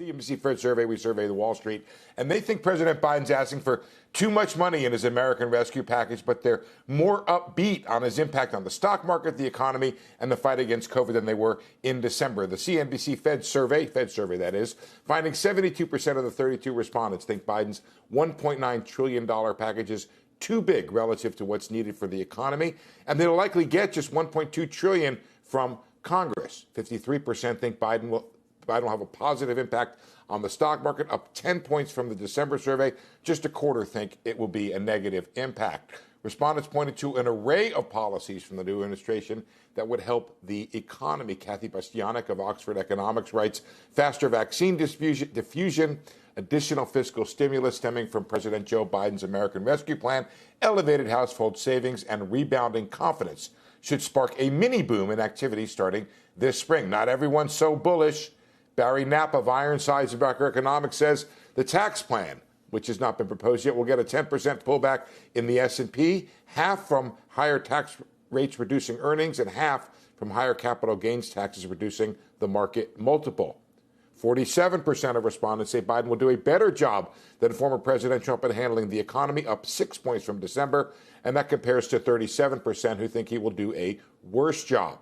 CNBC Fed Survey, we survey the Wall Street, and they think President Biden's asking for too much money in his American Rescue package, but they're more upbeat on his impact on the stock market, the economy, and the fight against COVID than they were in December. The CNBC Fed Survey that is, finding 72% of the 32 respondents think Biden's $1.9 trillion package is too big relative to what's needed for the economy, and they'll likely get just $1.2 trillion from Congress. 53% think Biden will have a positive impact on the stock market, up 10 points from the December survey. Just a quarter think it will be a negative impact. Respondents pointed to an array of policies from the new administration that would help the economy. Kathy Bastianic of Oxford Economics writes, faster vaccine diffusion, additional fiscal stimulus stemming from President Joe Biden's American Rescue Plan, elevated household savings, and rebounding confidence should spark a mini boom in activity starting this spring. Not everyone's so bullish. Barry Knapp of Ironsides of Economics says the tax plan, which has not been proposed yet, will get a 10% pullback in the S&P, half from higher tax rates reducing earnings and half from higher capital gains taxes reducing the market multiple. 47% of respondents say Biden will do a better job than former President Trump in handling the economy, up 6 points from December, and that compares to 37% who think he will do a worse job.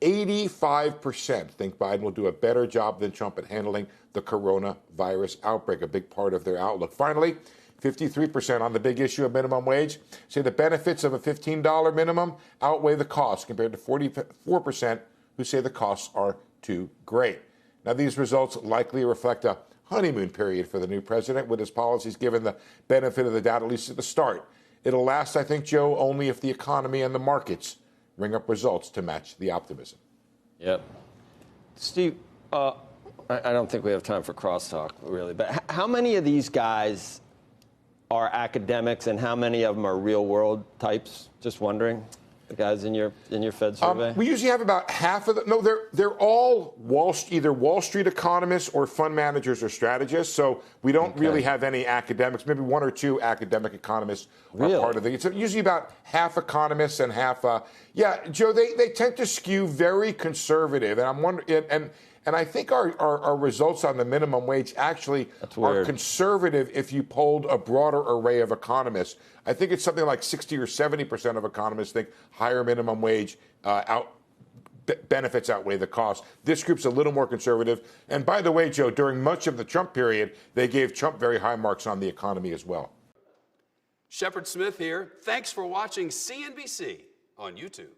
85% think Biden will do a better job than Trump at handling the coronavirus outbreak, a big part of their outlook. Finally, 53% on the big issue of minimum wage say the benefits of a $15 minimum outweigh the costs, compared to 44% who say the costs are too great. Now, these results likely reflect a honeymoon period for the new president, with his policies given the benefit of the doubt, at least at the start. It'll last, I think, Joe, only if the economy and the markets bring up results to match the optimism. Yep. Steve, I don't think we have time for crosstalk, really, but how many of these guys are academics and how many of them are real-world types? Just wondering. The guys in your Fed survey? We usually have about half of them. No, they're all either Wall Street economists or fund managers or strategists. So we don't really have any academics. Maybe one or two academic economists are part of it. It's usually about half economists and half. Joe, they tend to skew very conservative, and I'm wondering. And I think our results on the minimum wage actually are conservative if you polled a broader array of economists. I think it's something like 60 or 70% of economists think higher minimum wage benefits outweigh the cost. This group's a little more conservative. And by the way, Joe, during much of the Trump period, they gave Trump very high marks on the economy as well. Shepard Smith here. Thanks for watching CNBC on YouTube.